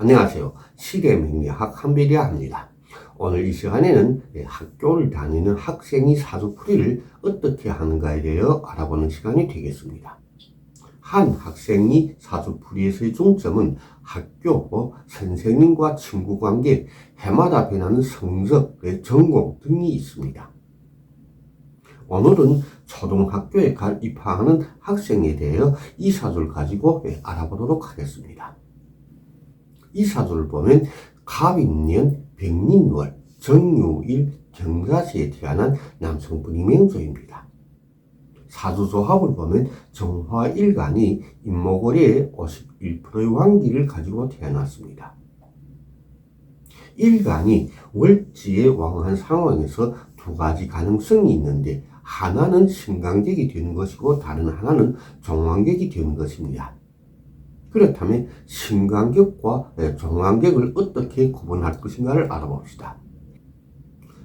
안녕하세요. 시대명리학 한별이라 합니다. 오늘 이 시간에는 학교를 다니는 학생이 사주풀이를 어떻게 하는가에 대해 알아보는 시간이 되겠습니다. 한 학생이 사주풀이에서의 중점은 학교, 선생님과 친구 관계, 해마다 변하는 성적, 전공 등이 있습니다. 오늘은 초등학교에 입학하는 학생에 대해 이 사주를 가지고 알아보도록 하겠습니다. 이 사주를 보면 갑인년, 백린월, 정유일, 경자시에 태어난 남성분이 명조입니다. 사주조합을 보면 정화일간이 임목월에 51%의 왕기를 가지고 태어났습니다. 일간이 월지에 왕한 상황에서 두 가지 가능성이 있는데 하나는 신강객이 되는 것이고 다른 하나는 종왕객이 되는 것입니다. 그렇다면 신강객과 종왕객을 어떻게 구분할 것인가를 알아봅시다.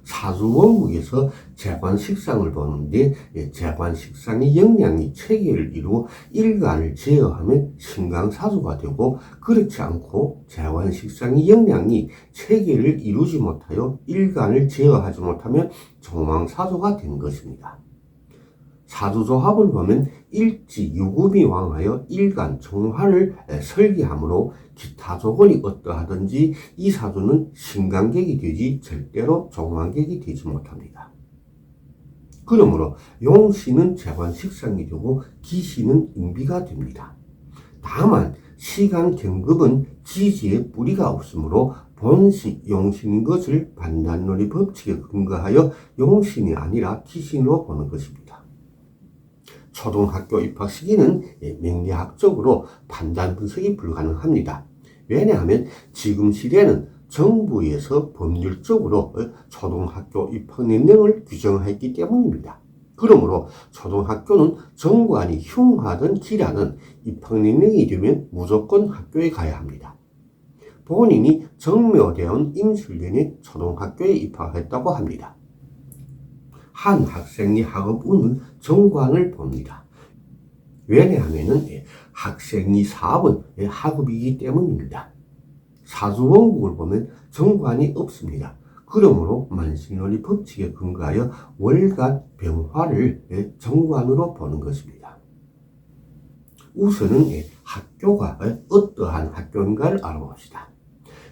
사주원국에서 재관식상을 보는데 재관식상의 영향이 체계를 이루어 일간을 제어하면 신강사주가 되고, 그렇지 않고 재관식상의 영향이 체계를 이루지 못하여 일간을 제어하지 못하면 종왕사주가 되는 것입니다. 사주조합을 보면 일지 유금이 왕하여 일간 정화를 설계하므로 기타 조건이 어떠하든지 이 사주는 신강객이 되지 절대로 종왕객이 되지 못합니다. 그러므로 용신은 재관식상이 되고 기신은 임비가 됩니다. 다만 시간 경급은 지지에 뿌리가 없으므로 본식 용신인 것을 판단놀이 법칙에 근거하여 용신이 아니라 기신으로 보는 것입니다. 초등학교 입학 시기는 명리학적으로 판단 분석이 불가능합니다. 왜냐하면 지금 시대는 정부에서 법률적으로 초등학교 입학年齡을 규정했기 때문입니다. 그러므로 초등학교는 정관이 흉하든 기라든 입학年齡이 되면 무조건 학교에 가야 합니다. 본인이 정묘대원 임술년에 초등학교에 입학했다고 합니다. 한 학생의 학업운은 정관을 봅니다. 왜냐하면 학생의 사업은 학업이기 때문입니다. 사주원국을 보면 정관이 없습니다. 그러므로 만신놀이 법칙에 근거하여 월간 병화를 정관으로 보는 것입니다. 우선은 학교가 어떠한 학교인가를 알아봅시다.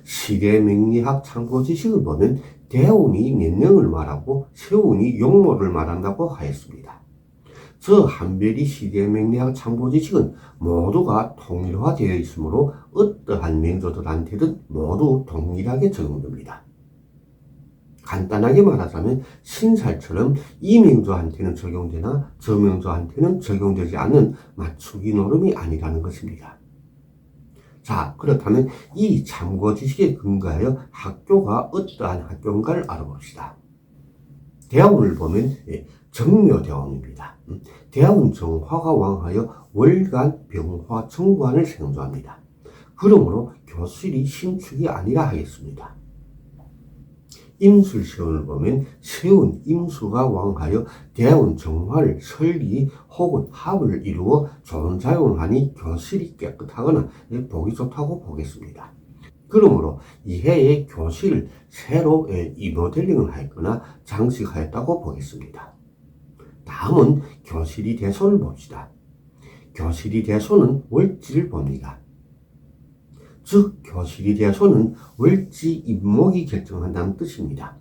시대명리학 참고 지식을 보면 대운이 년령을 말하고 세운이 용모를 말한다고 하였습니다. 저 한별이 시대명리학 참고 지식은 모두가 통일화되어 있으므로 어떠한 명조들한테든 모두 동일하게 적용됩니다. 간단하게 말하자면 신살처럼 이 명조한테는 적용되나 저 명조한테는 적용되지 않는 맞추기 노름이 아니라는 것입니다. 자, 그렇다면 이 참고 지식에 근거하여 학교가 어떠한 학교인가를 알아봅시다. 대운을 보면 정묘대운입니다. 대운 정화가 왕하여 월간 병화 정관을 생조합니다. 그러므로 교실이 신축이 아니라 하겠습니다. 임술세운을 보면 세운 임수가 왕하여 대운 정화를 설리 혹은 합을 이루어 좋은 작용하니 교실이 깨끗하거나 보기 좋다고 보겠습니다. 그러므로 이 해에 교실을 새로 리모델링을 하였거나 장식하였다고 보겠습니다. 다음은 교실이 대손을 봅시다. 교실이 대손은 월지를 봅니다. 즉 교실이 대손은 월지 임목이 결정한다는 뜻입니다.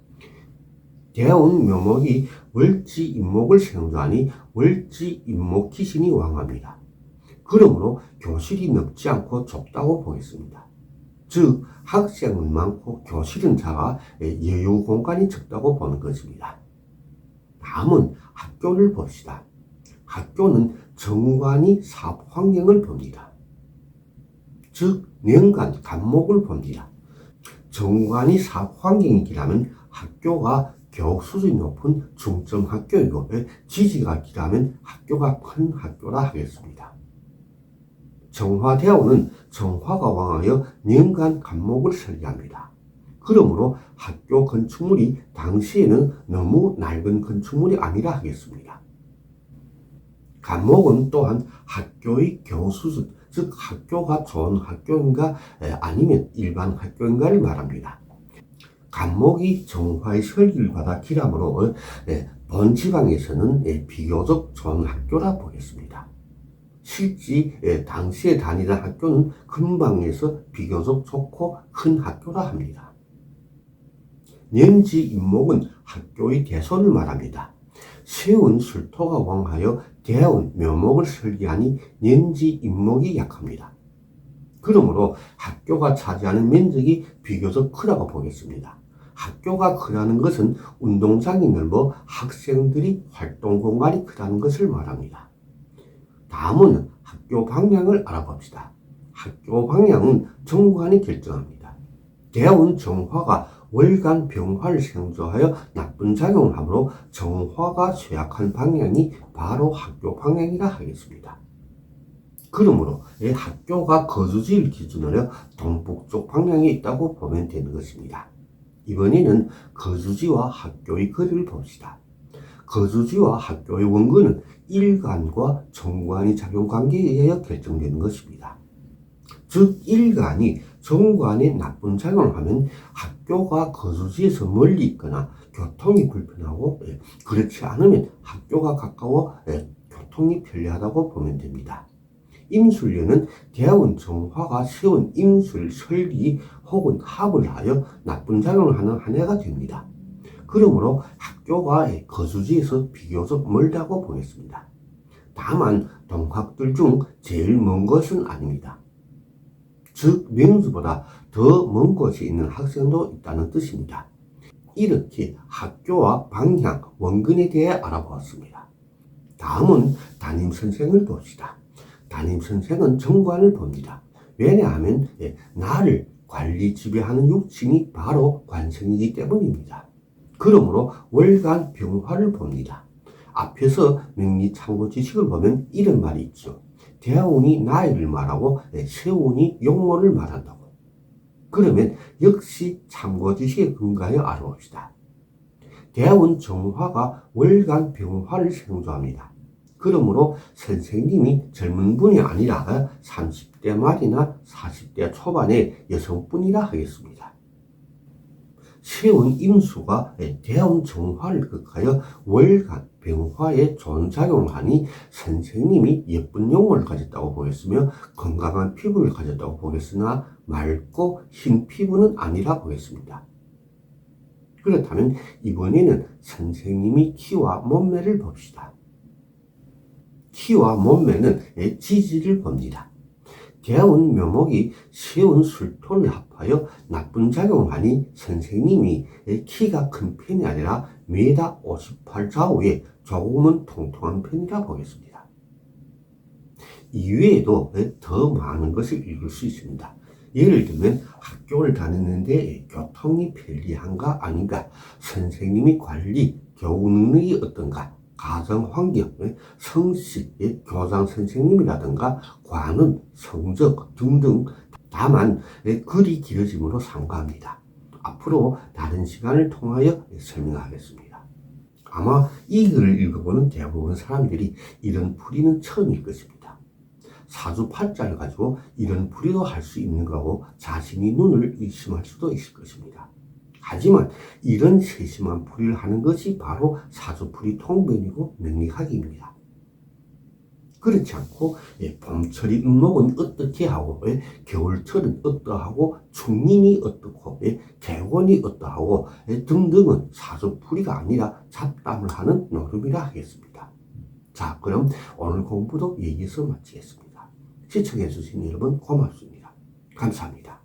대운 묘목이 월지 임목을 생조하니 월지 임목 기신이 왕합니다. 그러므로 교실이 넓지 않고 좁다고 보겠습니다. 즉 학생은 많고 교실은 작아 여유 공간이 적다고 보는 것입니다. 다음은 학교를 봅시다. 학교는 정관이 사업 환경을 봅니다. 즉 년간 간목을 봅니다. 정관이 사업 환경이기라면 학교가 교육 수준이 높은 중점 학교이고 지지가 길하면 학교가 큰 학교라 하겠습니다. 정화대운은 정화가 왕하여 년간 간목을 설계합니다. 그러므로 학교 건축물이 당시에는 너무 낡은 건축물이 아니라 하겠습니다. 간목은 또한 학교의 교수 수준, 즉 학교가 좋은 학교인가 아니면 일반 학교인가를 말합니다. 간목이 정화의 설기를 받아 기람으로 본 지방에서는 비교적 좋은 학교라 보겠습니다. 실제 당시에 다니던 학교는 근방에서 비교적 좋고 큰 학교라 합니다. 년지 임목은 학교의 대손을 말합니다. 세운 술토가 왕하여 대운 묘목을 설계하니 년지 임목이 약합니다. 그러므로 학교가 차지하는 면적이 비교적 크다고 보겠습니다. 학교가 크다는 것은 운동장이 넓어 학생들이 활동 공간이 크다는 것을 말합니다. 다음은 학교 방향을 알아봅시다. 학교 방향은 정관이 결정합니다. 대운 정화가 월간 병화를 생조하여 나쁜 작용을 하므로 정화가 쇠약한 방향이 바로 학교 방향이라 하겠습니다. 그러므로 학교가 거주지를 기준으로 동북쪽 방향에 있다고 보면 되는 것입니다. 이번에는 거주지와 학교의 거리를 봅시다. 거주지와 학교의 원근은 일간과 정관의 작용관계에 의하여 결정되는 것입니다. 즉 일간이 정관에 나쁜 작용을 하면 학교가 거주지에서 멀리 있거나 교통이 불편하고 그렇지 않으면 학교가 가까워 교통이 편리하다고 보면 됩니다. 임술년은 대운 정화가 세운 임술, 설기 혹은 합을 하여 나쁜 작용을 하는 한 해가 됩니다. 그러므로 학교가 거주지에서 비교적 멀다고 보겠습니다. 다만 동학들 중 제일 먼 것은 아닙니다. 즉 명주보다 더 먼 곳에 있는 학생도 있다는 뜻입니다. 이렇게 학교와 방향, 원근에 대해 알아보았습니다. 다음은 담임선생을 봅시다. 담임선생은 정관을 봅니다. 왜냐하면 나를 관리 지배하는 육친이 바로 관성이기 때문입니다. 그러므로 월간 병화를 봅니다. 앞에서 명리참고 지식을 보면 이런 말이 있죠. 대운이 나이를 말하고 세운이 용모를 말한다고. 그러면 역시 참고 지식에 근거하여 알아봅시다. 대운 정화가 월간 병화를 생조합니다. 그러므로 선생님이 젊은 분이 아니라 30대 말이나 40대 초반의 여성분이라 하겠습니다. 세운 임수가 대운 정화를 극하여 월간 병화에 좋은 작용을 하니 선생님이 예쁜 용모를 가졌다고 보겠으며 건강한 피부를 가졌다고 보겠으나 맑고 흰 피부는 아니라 보겠습니다. 그렇다면 이번에는 선생님이 키와 몸매를 봅시다. 키와 몸매는 지지를 봅니다. 대운 묘목이 세운 술토를 합하여 나쁜 작용을 하니 선생님이 키가 큰 편이 아니라 1m58 좌우에 조금은 통통한 편이라 보겠습니다. 이외에도 더 많은 것을 읽을 수 있습니다. 예를 들면 학교를 다니는데 교통이 편리한가 아닌가, 선생님이 관리, 교육 능력이 어떤가, 가정환경, 성씨, 교장 선생님이라든가 관은, 성적 등등. 다만 글이 길어짐으로 삼가합니다. 앞으로 다른 시간을 통하여 설명하겠습니다. 아마 이 글을 읽어보는 대부분 사람들이 이런 풀이는 처음일 것입니다. 사주팔자를 가지고 이런 풀이도 할 수 있는 거고 자신이 눈을 의심할 수도 있을 것입니다. 하지만 이런 세심한 풀이를 하는 것이 바로 사주풀이 통변이고 명리학입니다. 그렇지 않고 봄철이 음목은 어떻게 하고 겨울철은 어떠하고 충림이 어떻고 개원이 어떠하고 등등은 사주풀이가 아니라 잡담을 하는 노름이라 하겠습니다. 자, 그럼 오늘 공부도 여기서 마치겠습니다. 시청해 주신 여러분 고맙습니다. 감사합니다.